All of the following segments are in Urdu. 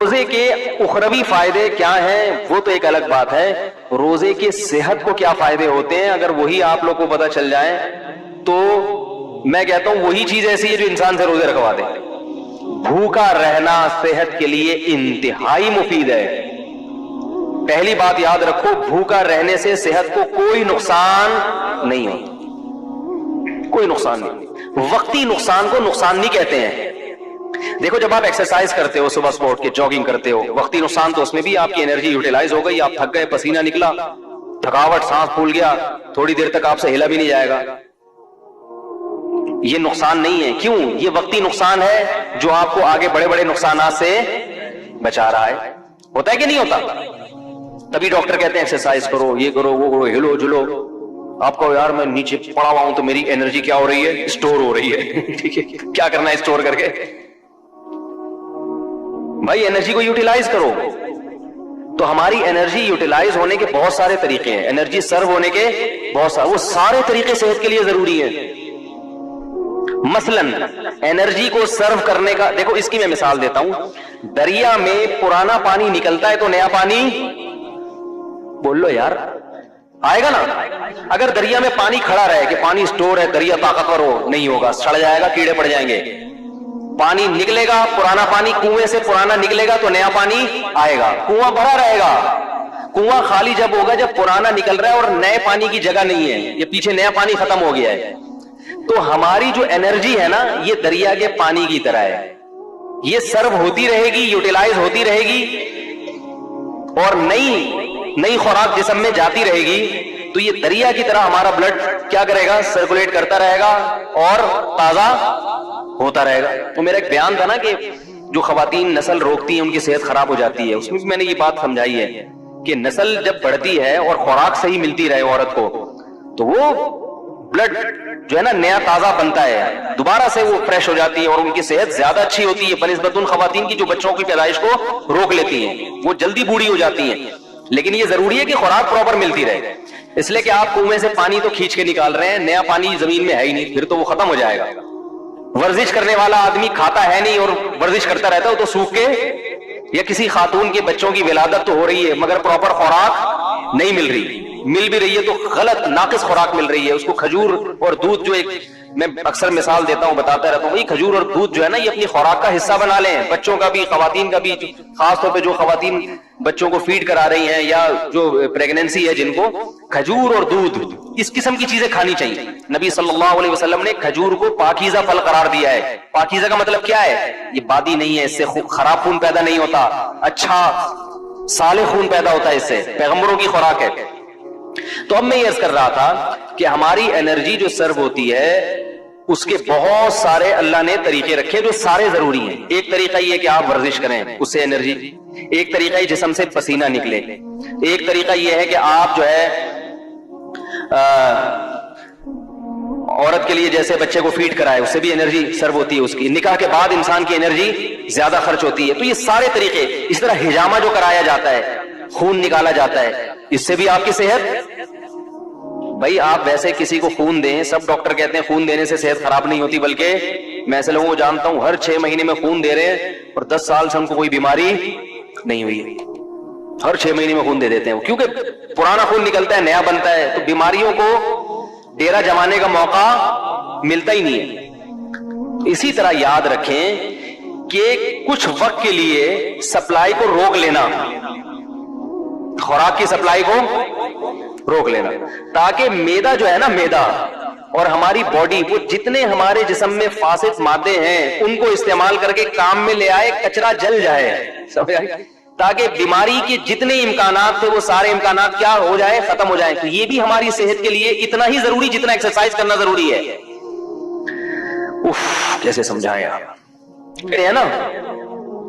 روزے کے اخروی فائدے کیا ہیں وہ تو ایک الگ بات ہے، روزے کے صحت کو کیا فائدے ہوتے ہیں اگر وہی آپ لوگ کو پتہ چل جائے تو میں کہتا ہوں وہی چیز ایسی ہے جو انسان سے روزے رکھوا دے۔ بھوکا رہنا صحت کے لیے انتہائی مفید ہے۔ پہلی بات یاد رکھو، بھوکا رہنے سے صحت کو کوئی نقصان نہیں ہوتا، کوئی نقصان نہیں۔ وقتی نقصان کو نقصان نہیں کہتے ہیں۔ دیکھو جب آپ ایکسرسائز کرتے ہو، صبح صبح اٹھ کے جاگنگ کرتے ہو، وقتی نقصان تو اس میں بھی آپ کی انرجی یوٹیلائز ہو گئی، آپ تھک گئے، پسینہ نکلا، تھکاوٹ، سانس پھول گیا، تھوڑی دیر تک آپ سے ہلا بھی نہیں جائے گا، یہ نقصان نہیں ہے۔ کیوں؟ یہ وقتی نقصان ہے جو آپ کو آگے بڑے بڑے نقصانات سے بچا رہا ہے۔ ہوتا ہے کہ نہیں ہوتا؟ تبھی ڈاکٹر کہتے ہیں ایکسرسائز کرو، یہ کرو، وہ کرو، ہلو جلو۔ آپ کو یار میں نیچے پڑا ہوا ہوں تو میری انرجی کیا ہو رہی ہے؟ اسٹور ہو رہی ہے۔ ٹھیک ہے، کیا کرنا ہے اسٹور کر کے؟ بھائی انرجی کو یوٹیلائز کرو۔ تو ہماری انرجی یوٹیلائز ہونے کے بہت سارے طریقے ہیں، انرجی سرو ہونے کے بہت سارے، وہ سارے طریقے صحت کے لیے ضروری ہیں۔ مثلا انرجی کو سرو کرنے کا، دیکھو اس کی میں مثال دیتا ہوں۔ دریا میں پرانا پانی نکلتا ہے تو نیا پانی، بول لو یار، آئے گا نا؟ اگر دریا میں پانی کھڑا رہے کہ پانی اسٹور ہے، دریا طاقتور ہو، نہیں ہوگا، سڑ جائے گا، کیڑے پڑ جائیں گے۔ پانی نکلے گا، پرانا پانی کنویں سے پرانا نکلے گا تو نیا پانی آئے گا، کنواں بھرا رہے گا۔ کنواں خالی جب ہوگا جب پرانا نکل رہا ہے اور نئے پانی کی جگہ نہیں ہے، یہ پیچھے نیا پانی ختم ہو گیا ہے۔ تو ہماری جو انرجی ہے نا، یہ دریا کے پانی کی طرح ہے، یہ سرو ہوتی رہے گی، یوٹیلائز ہوتی رہے گی، اور نئی خوراک جسم میں جاتی رہے گی، تو یہ دریا کی طرح ہمارا بلڈ کیا کرے گا؟ سرکولیٹ کرتا رہے گا اور تازہ ہوتا رہے گا۔ تو میرا ایک بیان تھا نا کہ جو خواتین نسل روکتی ہیں ان کی صحت خراب ہو جاتی ہے، اس میں بھی میں نے یہ بات سمجھائی ہے کہ نسل جب بڑھتی ہے اور خوراک صحیح ملتی رہے عورت کو، تو وہ بلڈ جو ہے نا نیا تازہ بنتا ہے، دوبارہ سے وہ فریش ہو جاتی ہے اور ان کی صحت زیادہ اچھی ہوتی ہے بنسبت ان خواتین کی جو بچوں کی پیدائش کو روک لیتی ہیں، وہ جلدی بوڑھی ہو جاتی ہیں۔ لیکن یہ ضروری ہے کہ خوراک پراپر ملتی رہے، اس لیے کہ آپ کنویں سے پانی تو کھینچ کے نکال رہے ہیں، نیا پانی زمین میں ہے ہی نہیں، پھر تو وہ ختم ہو جائے گا۔ ورزش کرنے والا آدمی کھاتا ہے نہیں اور ورزش کرتا رہتا ہے، تو سوکھ کے، یا کسی خاتون کے بچوں کی ولادت تو ہو رہی ہے مگر پراپر خوراک نہیں مل رہی، مل بھی رہی ہے تو غلط ناقص خوراک مل رہی ہے۔ اس کو کھجور اور دودھ، جو ایک میں اکثر مثال دیتا ہوں، بتاتا رہتا ہوں، یہ کھجور اور دودھ جو ہے نا، یہ اپنی خوراک کا حصہ بنا لیں، بچوں کا بھی، خواتین کا بھی، خاص طور پہ جو خواتین بچوں کو فیڈ کرا رہی ہیں یا جو پریگننسی ہے جن کو، کھجور اور دودھ اس قسم کی چیزیں کھانی چاہیے۔ نبی صلی اللہ علیہ وسلم نے کھجور کو پاکیزہ پھل قرار دیا ہے۔ پاکیزہ کا مطلب کیا ہے؟ یہ بادی نہیں ہے، اس سے خراب خون پیدا نہیں ہوتا، اچھا صالح خون پیدا ہوتا ہے اس سے، پیغمبروں کی خوراک ہے۔ تو اب میں یہ عرض کر رہا تھا کہ ہماری انرجی جو سرو ہوتی ہے اس کے بہت سارے اللہ نے طریقے رکھے جو سارے ضروری ہیں۔ ایک طریقہ یہ کہ آپ ورزش کریں، اس سے انرجی، ایک طریقہ یہ جسم سے پسینہ نکلے، ایک طریقہ یہ ہے کہ آپ جو ہے عورت کے لیے جیسے بچے کو فیڈ کرائے، اس سے بھی انرجی سرو ہوتی ہے، اس کی نکاح کے بعد انسان کی انرجی زیادہ خرچ ہوتی ہے۔ تو یہ سارے طریقے، اس طرح حجامہ جو کرایا جاتا ہے، خون نکالا جاتا ہے، اس سے بھی آپ کی صحت، بھائی آپ ویسے کسی کو خون دیں، سب ڈاکٹر کہتے ہیں خون دینے سے صحت خراب نہیں ہوتی، بلکہ میں ایسے لوگوں کو جانتا ہوں ہر 6 مہینے میں خون دے رہے ہیں اور 10 سال سے ان کو کوئی بیماری نہیں ہوئی، ہر 6 مہینے میں خون دے دیتے ہیں، کیونکہ پرانا خون نکلتا ہے، نیا بنتا ہے، تو بیماریوں کو ڈیرا جمانے کا موقع ملتا ہی نہیں ہے۔ اسی طرح یاد رکھیں کہ کچھ وقت کے لیے سپلائی کو روک لینا، خوراک کی سپلائی کو روک لینا، تاکہ میدا جو ہے نا، میدا اور ہماری باڈی، وہ جتنے ہمارے جسم میں فاسد مادے ہیں ان کو استعمال کر کے کام میں لے آئے، کچرا جل جائے، سمجھ آئی؟ تاکہ بیماری کے جتنے امکانات تھے وہ سارے امکانات کیا ہو جائے؟ ختم ہو جائیں۔ تو یہ بھی ہماری صحت کے لیے اتنا ہی ضروری جتنا ایکسرسائز کرنا ضروری ہے۔ کیسے سمجھائیں آپ؟ ہے نا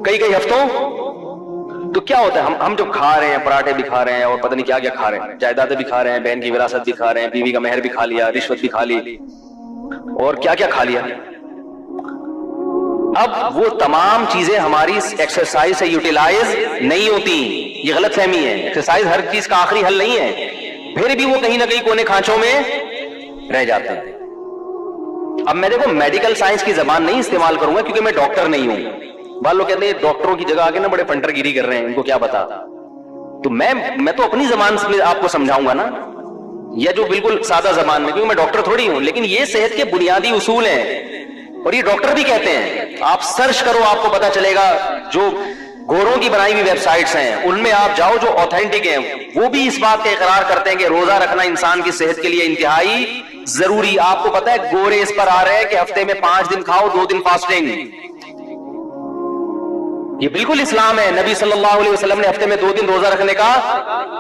کئی ہفتوں تو کیا ہوتا ہے، ہم جو کھا رہے ہیں، پراٹھے بھی کھا رہے ہیں اور پتہ نہیں کیا کیا کھا رہے ہیں، جائیدادیں بھی کھا رہے ہیں، بہن کی وراثت بھی کھا رہے ہیں، بیوی کا مہر بھی کھا لیا، رشوت بھی کھا لی، اور کیا کیا کھا لیا۔ اب وہ تمام چیزیں ہماری ایکسرسائز سے یوٹیلائز نہیں ہوتی، یہ غلط فہمی ہے۔ ایکسرسائز ہر چیز کا آخری حل نہیں ہے، پھر بھی وہ کہیں نہ کہیں کونے کھانچوں میں رہ جاتے ہیں۔ اب میں دیکھو میڈیکل سائنس کی زبان نہیں استعمال کروں گا کیونکہ میں ڈاکٹر نہیں ہوں، بعض لوگ کہتے ہیں ڈاکٹروں کی جگہ آ کے نا بڑے پنٹر گیری کر رہے ہیں, ان کو کیا پتا. تو میں تو اپنی زبان میں آپ کو سمجھاؤں گا نا, یا جو بالکل سادہ زبان میں, کیونکہ میں ڈاکٹر تھوڑی ہوں, لیکن یہ صحت کے بنیادی اصول ہیں اور یہ ڈاکٹر بھی کہتے ہیں. آپ سرچ کرو, آپ کو پتا چلے گا, جو گوروں کی بنائی ہوئی ویب سائٹس ہیں ان میں آپ جاؤ جو آتھینٹک ہیں, وہ بھی اس بات کا اقرار کرتے ہیں کہ روزہ رکھنا انسان کی صحت کے لیے انتہائی ضروری. آپ کو پتا ہے گورے اس پر آ رہے ہیں کہ ہفتے میں 5 دن کھاؤ 2 دن فاسٹنگ. یہ بالکل اسلام ہے. نبی صلی اللہ علیہ وسلم نے ہفتے میں 2 دن روزہ رکھنے کا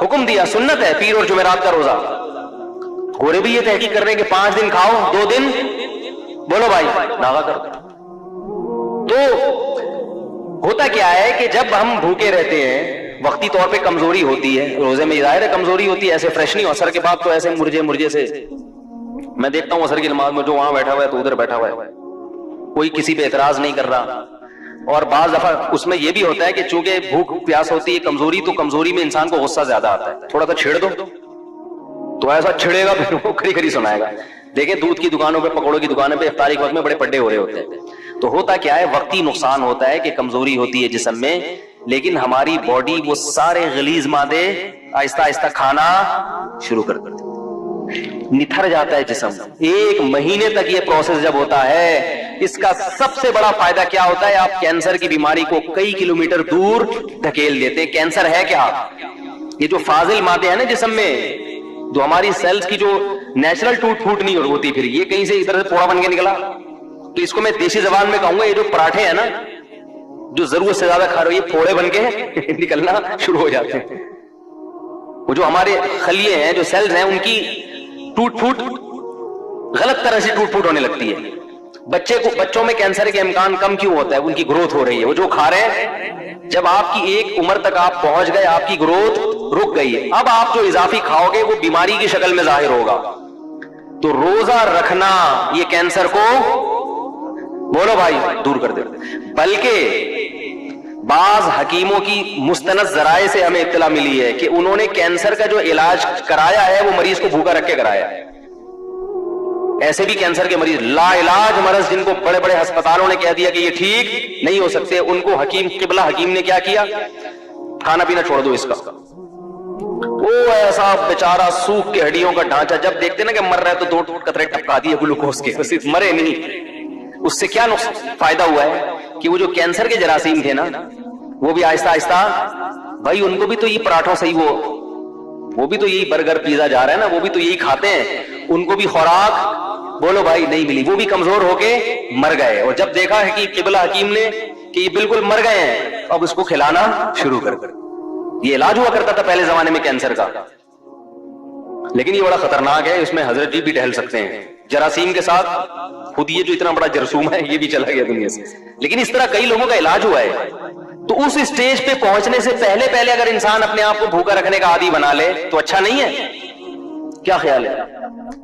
حکم دیا, سنت ہے پیر اور جمعرات کا روزہ. گورے بھی یہ تحقیق کر رہے ہیں کہ 5 دن کھاؤ 2 دن بولو بھائی ناغا کر. تو ہوتا کیا ہے کہ جب ہم بھوکے رہتے ہیں وقتی طور پہ کمزوری ہوتی ہے, روزے میں ظاہر ہے کمزوری ہوتی ہے, ایسے فریش نہیں ہو. اثر کے بعد تو ایسے مرجے سے میں دیکھتا ہوں اثر کی نماز میں جو وہاں بیٹھا ہوا ہے تو ادھر بیٹھا ہوا ہے, کوئی کسی پہ اعتراض نہیں کر رہا. اور بعض دفعہ اس میں یہ بھی ہوتا ہے کہ چونکہ بھوک پیاس ہوتی ہے, کمزوری, تو کمزوری میں انسان کو غصہ زیادہ آتا ہے. تھوڑا سا چھیڑ دو تو ایسا چھڑے گا پھر وہ کھری سنائے گا. دیکھیں دودھ کی دکانوں پہ, پکوڑوں کی دکانوں پہ افطاری کے وقت میں بڑے پڈے ہو رہے ہوتے ہیں. تو ہوتا کیا ہے, وقتی نقصان ہوتا ہے کہ کمزوری ہوتی ہے جسم میں, لیکن ہماری باڈی وہ سارے غلیظ مادے آہستہ آہستہ کھانا شروع کر دیتی, نتھر جاتا ہے جسم. 1 مہینے تک یہ پروسیس جب ہوتا ہے, اس کا سب سے بڑا فائدہ کیا ہوتا ہے, آپ کینسر کی بیماری کو کئی کلومیٹر دور دھکیل دیتے ہیں. کینسر ہے کیا, یہ جو فاضل مادے ہیں نا جسم میں, جو ہماری سیلز کی جو نیچرل ٹوٹ پھوٹ نہیں ہوتی, پھر یہ کہیں سے ادھر سے پھوڑا بن کے نکلا. تو اس کو میں دیسی زبان میں کہوں گا, یہ جو پراٹھے ہیں نا جو ضرورت سے زیادہ کھا رہے ہو, یہ پھوڑے بن کے نکلنا شروع ہو جاتے ہیں. وہ جو ہمارے خلیے ہیں, جو سیلز ہیں, ان کی ٹوٹ پھوٹ غلط طرح سے ٹوٹ پھوٹ ہونے لگتی ہے. بچوں میں کینسر کے امکان کم کیوں ہوتا ہے, ان کی گروتھ ہو رہی ہے. وہ جو کھا رہے ہیں, جب آپ کی ایک عمر تک آپ پہنچ گئے, آپ کی گروتھ رک گئی ہے, اب آپ جو اضافی کھاؤ گے وہ بیماری کی شکل میں ظاہر ہوگا. تو روزہ رکھنا یہ کینسر کو بولو بھائی دور کر دے. بلکہ بعض حکیموں کی مستند ذرائع سے ہمیں اطلاع ملی ہے کہ انہوں نے کینسر کا جو علاج کرایا ہے وہ مریض کو بھوکا رکھ کے کرایا ہے. ایسے بھی کینسر کے مریض لا علاج مرض, جن کو بڑے بڑے ہسپتالوں نے کہہ دیا کہ یہ ٹھیک نہیں ہو سکتے, ان کو قبلہ حکیم نے کیا کیا, کھانا پینا چھوڑ دو اس کا. وہ ایسا بیچارہ سوکھ کے ہڈیوں کا ڈھانچہ, جب دیکھتے نا کہ مر رہا ہے تو 2 قطرے ٹپکا دیے گلوکوز کے, صرف مرے نہیں. اس سے کیا فائدہ ہوا ہے کہ وہ جو کینسر کے جراثیم تھے نا, وہ بھی آہستہ آہستہ, بھائی ان کو بھی تو یہ پراٹھوں سے ہی وہ بھی تو یہی برگر پیزا جا رہا ہے نا, وہ بھی تو یہی کھاتے ہیں, ان کو بھی خوراک بولو بھائی نہیں ملی, وہ بھی کمزور ہو کے مر گئے. اور جب دیکھا ہے کہ قبلہ حکیم نے کہ یہ بالکل مر گئے ہیں, اب اس کو کھلانا شروع کر. یہ علاج ہوا کرتا تھا پہلے زمانے میں کینسر کا, لیکن یہ بڑا خطرناک ہے, اس میں حضرت جی بھی ٹہل سکتے ہیں جراثیم کے ساتھ. خود یہ جو اتنا بڑا جرثوم ہے یہ بھی چلا گیا دنیا سے, لیکن اس طرح کئی لوگوں کا علاج ہوا ہے. تو اس اسٹیج پہ پہنچنے سے پہلے اگر انسان اپنے آپ کو بھوکا رکھنے کا عادی بنا لے تو اچھا نہیں ہے. کیا خیال ہے؟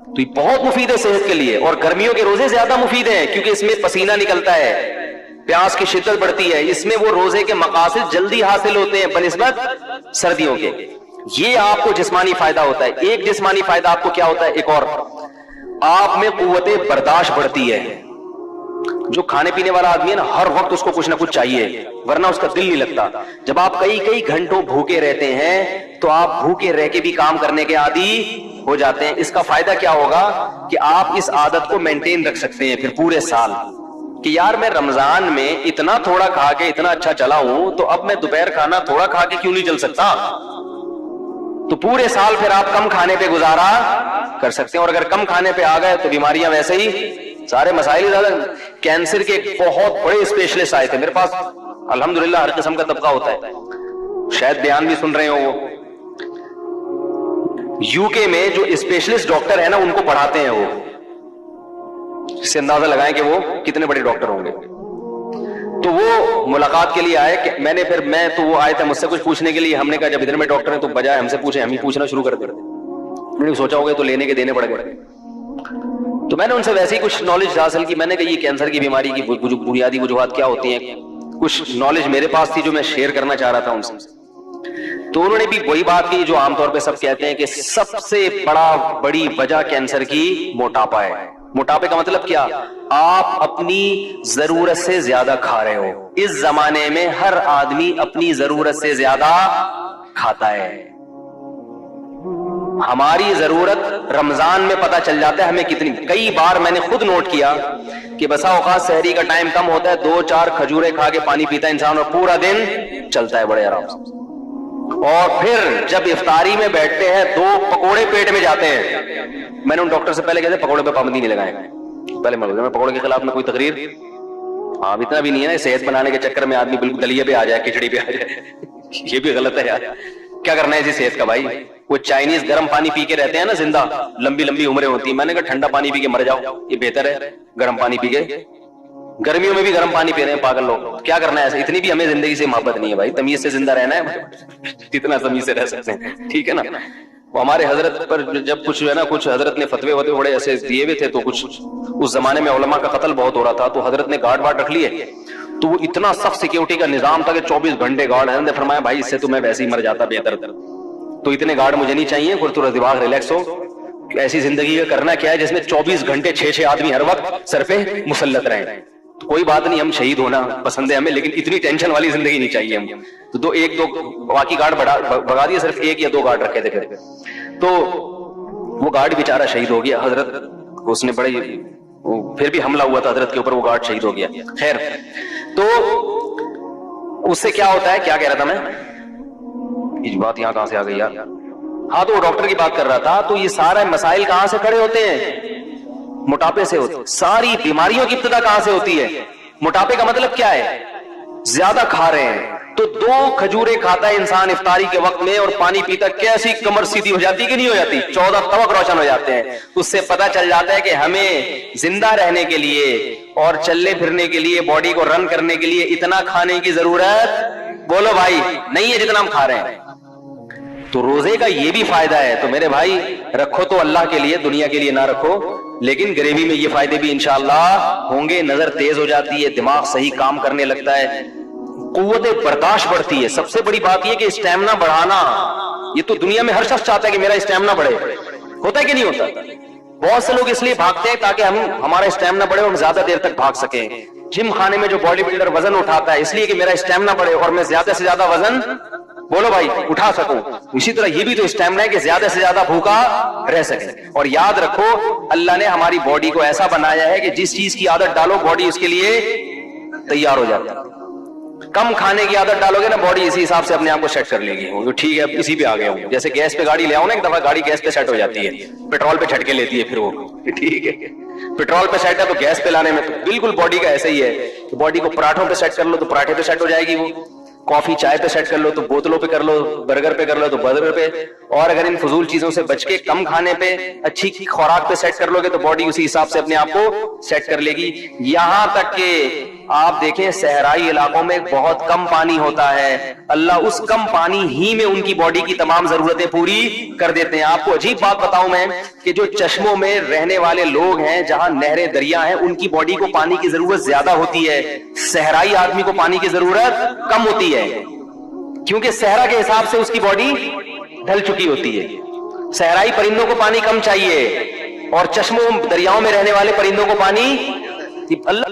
تو یہ بہت مفید ہے صحت کے لیے, اور گرمیوں کے روزے زیادہ مفید ہیں کیونکہ اس میں پسینہ نکلتا ہے, پیاس کی شدت بڑھتی ہے, اس میں وہ روزے کے مقاصد جلدی حاصل ہوتے ہیں بنسبت سردیوں کے. یہ آپ کو جسمانی فائدہ ہوتا ہے. ایک جسمانی فائدہ آپ کو کیا ہوتا ہے, ایک اور, آپ میں قوت برداشت بڑھتی ہے. جو کھانے پینے والا آدمی ہے نا, ہر وقت اس کو کچھ نہ کچھ چاہیے, ورنہ اس کا دل نہیں لگتا. جب آپ کئی گھنٹوں بھوکے رہتے ہیں تو آپ بھوکے رہ کے بھی کام کرنے کے عادی ہو جاتے ہیں. اس کا فائدہ کیا ہوگا کہ آپ اس عادت کو مینٹین رکھ سکتے ہیں پھر پورے سال, کہ یار میں رمضان میں اتنا تھوڑا کھا کے اتنا اچھا چلا ہوں, تو اب میں دوپہر کھانا تھوڑا کھا کے کیوں نہیں چل سکتا. تو پورے سال پھر آپ کم کھانے پہ گزارا کر سکتے ہیں. اور اگر کم کھانے پہ آ گئے تو بیماریاں ویسے ہی سارے مسائل زیادہ. کینسر کے بہت بڑے اسپیشلسٹ آئے تھے میرے پاس, الحمدللہ ہر قسم کا طبقہ ہوتا ہے, شاید بیان بھی سن رہے ہو. وہ یو کے میں جو اسپیشلسٹ ڈاکٹر ہیں نا, ان کو پڑھاتے ہیں. وہ اس سے اندازہ لگائیں کہ وہ کتنے بڑے ڈاکٹر ہوں گے. تو وہ ملاقات کے لیے آئے, میں تو وہ آئے تھے مجھ سے کچھ پوچھنے کے لیے. ہم نے کہا جب ادھر میں ڈاکٹر ہیں تو بجائے ہم سے پوچھیں ہم ہی پوچھنا شروع کر دیں. میں نے سوچا ہوگا تو لینے کے دینے پڑ گئے. تو میں نے ان سے ویسے ہی کچھ نالج حاصل کی. میں نے کہا یہ کینسر کی بیماری کی بنیادی وجوہات کیا ہوتی ہیں, کچھ نالج میرے پاس تھی جو میں شیئر کرنا چاہ رہا تھا ان سے. تو انہوں نے بھی وہی بات کی جو عام طور پہ سب کہتے ہیں کہ سب سے بڑی وجہ کینسر کی موٹاپا ہے. موٹاپے کا مطلب کیا؟ آپ اپنی ضرورت سے زیادہ کھا رہے ہو. اس زمانے میں ہر آدمی اپنی ضرورت سے زیادہ کھاتا ہے. ہماری ضرورت رمضان میں پتہ چل جاتا ہے ہمیں کتنی. کئی بار میں نے خود نوٹ کیا کہ بسا اوقات سحری کا ٹائم کم ہوتا ہے, 2-4 کھجوریں کھا کے پانی پیتا ہے انسان اور پورا دن چلتا ہے بڑے آرام سے. اور پھر جب افطاری میں بیٹھتے ہیں 2 پکوڑے پیٹ میں جاتے ہیں. میں نے ان ڈاکٹر سے پہلے کہتے پکوڑے پہ پابندی نہیں لگائے, پہلے میں پکوڑے کے خلاف میں کوئی تقریر اب اتنا بھی نہیں ہے. صحت بنانے کے چکر میں آدمی بالکل دلیے پہ آ جائے, کھچڑی پہ آ جائے, یہ بھی غلط ہے یار. کیا کرنا ہے اسی صحت کا بھائی؟ وہ چائنیز گرم پانی پی کے رہتے ہیں نا زندہ, لمبی لمبی عمریں ہوتی ہیں. میں نے کہا ٹھنڈا پانی پی کے مر جاؤ, یہ بہتر ہے گرم پانی پی کے. گرمیوں میں بھی گرم پانی پی رہے ہیں پاگل لوگ. کیا کرنا ہے ایسے؟ اتنی بھی ہمیں زندگی سے محبت نہیں ہے بھائی, تمیز سے زندہ رہنا ہے, جتنا تمیز سے رہ سکتے ہیں, ٹھیک ہے نا. وہ ہمارے حضرت پر جب کچھ ہے نا, کچھ حضرت نے فتوے وتوے بڑے ایسے دیے ہوئے تھے, تو کچھ اس زمانے میں علماء کا قتل بہت ہو رہا تھا, تو حضرت نے گارڈ وارڈ رکھ لیے. تو وہ اتنا سخت سیکیورٹی کا نظام تھا کہ 24 گھنٹے گارڈ ہے. فرمایا بھائی اس سے تو میں ویسے ہی مر جاتا بہتر, تو اتنے گارڈ مجھے نہیں چاہیے. تھوڑا دماغ ریلیکس ہو. ایسی زندگی کا کرنا کیا ہے جس میں 24 گھنٹے 6 آدمی ہر وقت سر پہ مسلط رہیں. تو کوئی بات نہیں, ہم شہید ہونا پسند ہے ہمیں, لیکن اتنی ٹینشن والی زندگی نہیں چاہیے ہم. تو 1-2 باقی گارڈ بھگا دیے, صرف 1 یا 2 گارڈ رکھے تھے پھر. تو وہ گارڈ بیچارہ شہید ہو گیا. حضرت اس نے بڑے, پھر بھی حملہ ہوا تھا حضرت کے اوپر, وہ گارڈ شہید ہو گیا. خیر, تو اس سے کیا ہوتا ہے, کیا کہہ رہا تھا میں, یہ بات یہاں کہاں سے آ گئی یار. ہاں, تو وہ ڈاکٹر کی بات کر رہا تھا. تو یہ سارے مسائل کہاں سے کھڑے ہوتے ہیں؟ موٹاپے سے ہوتے. ساری بیماریوں کی ابتدا کہاں سے ہوتی ہے؟ موٹاپے کا مطلب کیا ہے؟ زیادہ کھا رہے ہیں. تو 2 کھجوریں کھاتا ہے انسان افطاری کے وقت میں اور پانی پیتا, کیسی کمر سیدھی ہو جاتی کہ نہیں ہو جاتی, 14 طبق روشن ہو جاتے ہیں. اس سے پتہ چل جاتا ہے کہ ہمیں زندہ رہنے کے لیے اور چلنے پھرنے کے لیے, باڈی کو رن کرنے کے لیے اتنا کھانے کی ضرورت, بولو بھائی, نہیں ہے جتنا ہم کھا رہے ہیں. تو روزے کا یہ بھی فائدہ ہے. تو میرے بھائی رکھو تو اللہ کے لیے, دنیا کے لیے نہ رکھو, لیکن گریوی میں یہ فائدے بھی انشاءاللہ ہوں گے. نظر تیز ہو جاتی ہے, دماغ صحیح کام کرنے لگتا ہے, قوت برداشت بڑھتی ہے. سب سے بڑی بات یہ کہ اسٹیمنا بڑھانا, یہ تو دنیا میں ہر شخص چاہتا ہے کہ میرا اسٹیمنا بڑھے. ہوتا ہے کہ نہیں ہوتا؟ بہت سے لوگ اس لیے بھاگتے ہیں تاکہ ہمارا اسٹیمنا بڑھے اور ہم زیادہ دیر تک بھاگ سکیں. جم خانے میں جو باڈی بلڈر وزن اٹھاتا ہے اس لیے کہ میرا اسٹیمنا بڑھے اور میں زیادہ سے زیادہ وزن, بولو بھائی, اٹھا سکوں. اسی طرح یہ بھی تو اسٹیمنا ہے کہ زیادہ سے زیادہ بھوکا رہ سکے. اور یاد رکھو اللہ نے ہماری باڈی کو ایسا بنایا ہے کہ جس چیز کی عادت ڈالو باڈی اس کے لیے تیار ہو جاتا ہے. کم کھانے کی عادت ڈالو گے نا, باڈی اسی حساب سے اپنے آپ کو سیٹ کر لے گی. ٹھیک ہے اسی پہ آ گیا ہوں. جیسے گیس پہ گاڑی لے آؤ نا, ایک دفعہ گاڑی گیس پہ سیٹ ہو جاتی ہے, پیٹرول پہ جھٹکے لیتی ہے پھر وہ, ٹھیک ہے. پیٹرول پہ سیٹ ہے تو گیس پہ لانے میں تو بالکل باڈی کا ایسا ہی ہے کہ باڈی کو پراٹھوں پہ سیٹ کر لو تو پراٹھے پہ سیٹ ہو جائے گی, وہ کافی چائے پہ سیٹ کر لو تو بوتلوں پہ کر لو, برگر پہ کر لو تو برگر پہ. اور اگر ان فضول چیزوں سے بچ کے کم کھانے پہ, اچھی خوراک پہ سیٹ کر لو گے تو باڈی اسی حساب سے اپنے آپ کو سیٹ کر لے گی. یہاں تک کہ آپ دیکھیں صحرائی علاقوں میں بہت کم پانی ہوتا ہے, اللہ اس کم پانی ہی میں ان کی باڈی کی تمام ضرورتیں پوری کر دیتے ہیں. آپ کو عجیب بات بتاؤں میں کہ جو چشموں میں رہنے والے لوگ ہیں, جہاں نہریں دریا ہیں, ان کی باڈی کو پانی کی ضرورت زیادہ ہوتی ہے, صحرائی آدمی کو پانی کی ضرورت کم ہوتی ہے, کیونکہ صحرا کے حساب سے اس کی باڈی ڈھل چکی ہوتی ہے. صحرائی پرندوں کو پانی کم چاہیے اور چشموں دریاؤں میں رہنے والے پرندوں کو پانی, اللہ